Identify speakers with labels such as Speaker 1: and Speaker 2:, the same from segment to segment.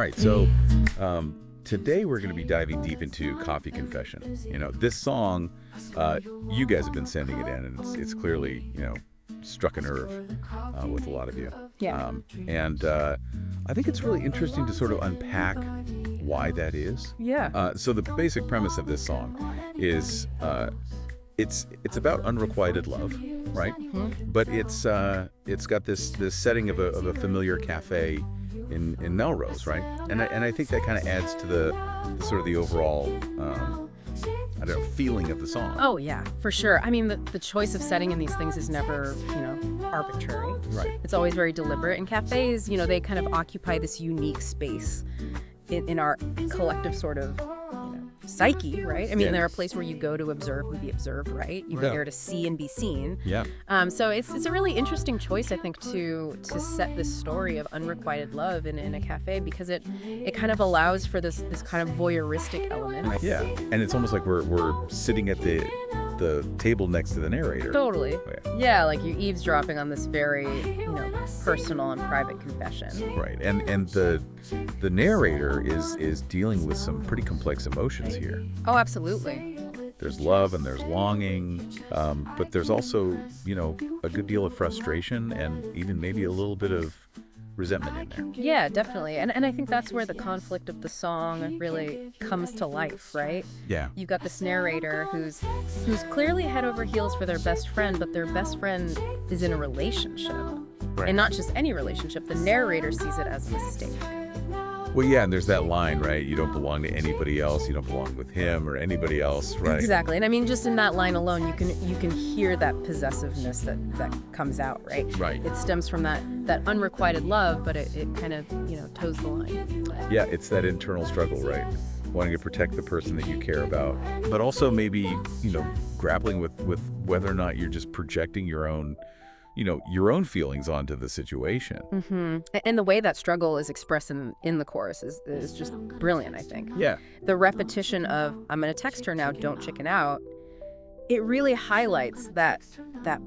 Speaker 1: right, so today we're going to be diving deep into Coffee Confession. This song, you guys have been sending it in, and it's clearly, struck a nerve with a lot of you.
Speaker 2: Yeah.
Speaker 1: And I think it's really interesting to sort of unpack why that is.
Speaker 2: Yeah.
Speaker 1: So the basic premise of this song is it's about unrequited love, right?
Speaker 2: Mm-hmm.
Speaker 1: But it's got this setting of a familiar cafe in Melrose, right? And I think that kind of adds to the sort of the overall feeling of the song.
Speaker 2: Oh, yeah, for sure. I mean, the choice of setting in these things is never, arbitrary.
Speaker 1: Right.
Speaker 2: It's always very deliberate. And cafes, they kind of occupy this unique space in our collective sort of psyche, right? I mean, they're a place where you go to observe and be observed, right? You're there to see and be seen.
Speaker 1: Yeah.
Speaker 2: So it's a really interesting choice, I think, to set this story of unrequited love in a cafe, because it kind of allows for this kind of voyeuristic element.
Speaker 1: Yeah, and it's almost like we're sitting at the table next to the narrator.
Speaker 2: Totally.
Speaker 1: Oh,
Speaker 2: yeah, like you're eavesdropping on this very, personal and private confession.
Speaker 1: Right, and the narrator is dealing with some pretty complex emotions here.
Speaker 2: Oh, absolutely.
Speaker 1: There's love and there's longing, but there's also, a good deal of frustration and even maybe a little bit of resentment in there.
Speaker 2: Yeah, definitely. And I think that's where the conflict of the song really comes to life, right?
Speaker 1: Yeah.
Speaker 2: You've got this narrator who's clearly head over heels for their best friend, but their best friend is in a relationship.
Speaker 1: Right.
Speaker 2: And not just any relationship. The narrator sees it as a mistake.
Speaker 1: Well, yeah, and there's that line, right? You don't belong to anybody else. You don't belong with him or anybody else, right?
Speaker 2: Exactly. And I mean, just in that line alone, you can hear that possessiveness that comes out, right?
Speaker 1: Right.
Speaker 2: It stems from that unrequited love, but it kind of, toes the line.
Speaker 1: Yeah, it's that internal struggle, right? Wanting to protect the person that you care about, but also maybe, grappling with whether or not you're just projecting your own feelings onto the situation.
Speaker 2: Mm-hmm. And the way that struggle is expressed in the chorus is just brilliant, I think.
Speaker 1: Yeah.
Speaker 2: The repetition of, I'm going to text her now, don't chicken out, it really highlights that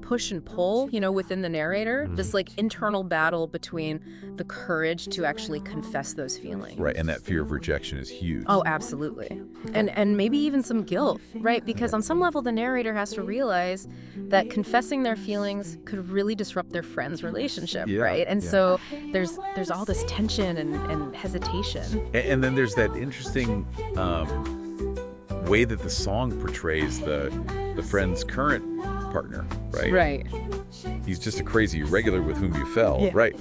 Speaker 2: push and pull, within the narrator,
Speaker 1: Mm-hmm.
Speaker 2: this like internal battle between the courage to actually confess those feelings.
Speaker 1: Right, and that fear of rejection is huge.
Speaker 2: Oh, absolutely. And maybe even some guilt, right? Because on some level, the narrator has to realize that confessing their feelings could really disrupt their friend's relationship, right? And so there's all this tension and hesitation.
Speaker 1: And then there's that interesting way that the song portrays the friend's current partner, right?
Speaker 2: Right.
Speaker 1: He's just a crazy irregular with whom you fell, right?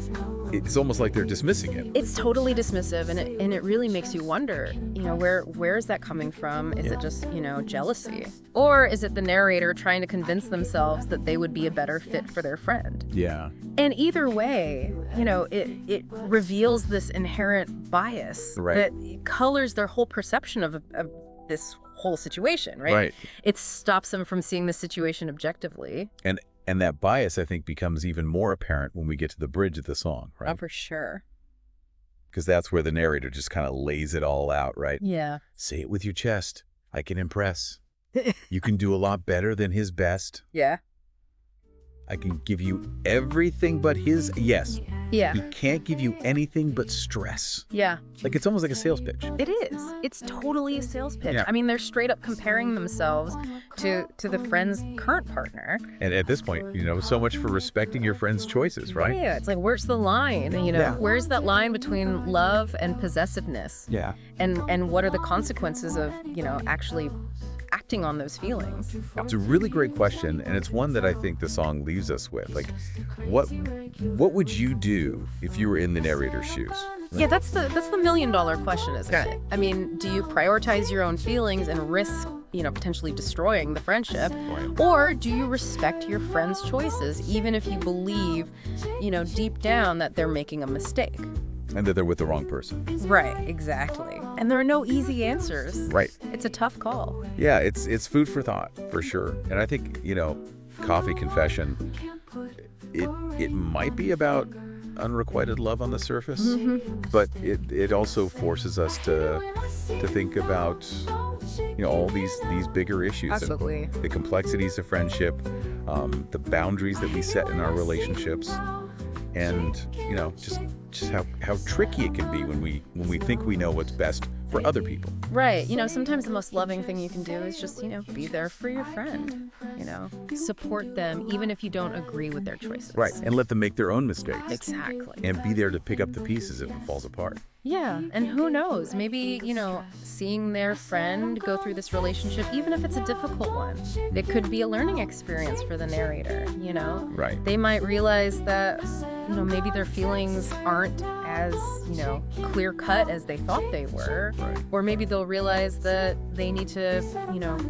Speaker 1: It's almost like they're dismissing it.
Speaker 2: It's totally dismissive, and it really makes you wonder, where is that coming from? Is it just, jealousy? Or is it the narrator trying to convince themselves that they would be a better fit for their friend?
Speaker 1: Yeah.
Speaker 2: And either way, it reveals this inherent bias that colors their whole perception of this whole situation, right?
Speaker 1: Right.
Speaker 2: It stops them from seeing the situation objectively.
Speaker 1: And that bias, I think, becomes even more apparent when we get to the bridge of the song, right?
Speaker 2: Oh, for sure.
Speaker 1: Because that's where the narrator just kind of lays it all out, right?
Speaker 2: Yeah.
Speaker 1: Say it with your chest. I can impress. You can do a lot better than his best.
Speaker 2: Yeah.
Speaker 1: I can give you everything but his yes.
Speaker 2: Yeah.
Speaker 1: He can't give you anything but stress.
Speaker 2: Yeah.
Speaker 1: Like, it's almost like a sales pitch.
Speaker 2: It is. It's totally a sales pitch.
Speaker 1: Yeah.
Speaker 2: I mean, they're straight up comparing themselves to the friend's current partner.
Speaker 1: And at this point, so much for respecting your friend's choices, right?
Speaker 2: Yeah. It's like, where's the line? Where's that line between love and possessiveness?
Speaker 1: Yeah.
Speaker 2: And what are the consequences of, actually acting on those feelings?
Speaker 1: It's a really great question, and it's one that I think the song leaves us with. Like, what would you do if you were in the narrator's shoes?
Speaker 2: Yeah, that's the $1 million question, isn't it? I mean, do you prioritize your own feelings and risk, potentially destroying the friendship?
Speaker 1: Right.
Speaker 2: Or do you respect your friend's choices, even if you believe, deep down that they're making a mistake?
Speaker 1: And that they're with the wrong person.
Speaker 2: Right, exactly. And there are no easy answers.
Speaker 1: Right.
Speaker 2: It's a tough call.
Speaker 1: Yeah, it's food for thought, for sure. And I think, Coffee Confession, it might be about unrequited love on the surface, but it also forces us to think about, all these bigger issues.
Speaker 2: Absolutely.
Speaker 1: The complexities of friendship, the boundaries that we set in our relationships. and just how tricky it can be when we think we know what's best for other people.
Speaker 2: Right. Sometimes the most loving thing you can do is just, be there for your friend, support them even if you don't agree with their choices.
Speaker 1: Right. And let them make their own mistakes.
Speaker 2: Exactly.
Speaker 1: And be there to pick up the pieces if it falls apart.
Speaker 2: Yeah. And who knows, maybe, seeing their friend go through this relationship, even if it's a difficult one, it could be a learning experience for the narrator,
Speaker 1: Right.
Speaker 2: They might realize that, maybe their feelings aren't as, clear cut as they thought they were.
Speaker 1: Right.
Speaker 2: Or maybe they'll realize that they need to,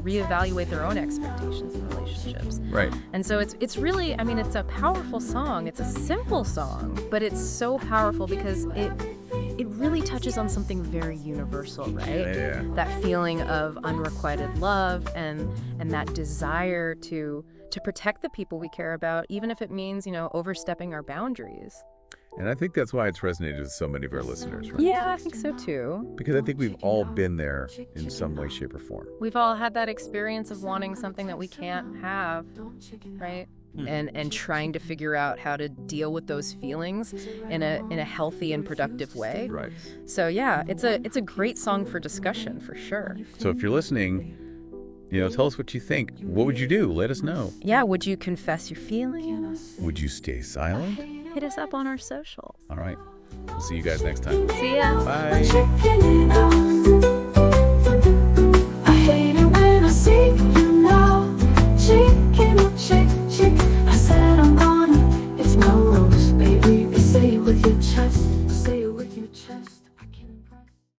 Speaker 2: reevaluate their own expectations in relationships.
Speaker 1: Right.
Speaker 2: And so it's really, it's a powerful song. It's a simple song, but it's so powerful because it really touches on something very universal, right?
Speaker 1: Yeah.
Speaker 2: That feeling of unrequited love and that desire to protect the people we care about, even if it means, overstepping our boundaries.
Speaker 1: And I think that's why it's resonated with so many of our listeners, right?
Speaker 2: Yeah, I think so too.
Speaker 1: Because I think we've all been there in some way, shape, or form.
Speaker 2: We've all had that experience of wanting something that we can't have, right? And trying to figure out how to deal with those feelings in a healthy and productive way.
Speaker 1: Right.
Speaker 2: So yeah, it's a great song for discussion for sure.
Speaker 1: So if you're listening, tell us what you think. What would you do? Let us know.
Speaker 2: Yeah, would you confess your feelings?
Speaker 1: Would you stay silent?
Speaker 2: Hit us up on our socials.
Speaker 1: All right. We'll see you guys next time.
Speaker 2: See ya.
Speaker 1: Bye.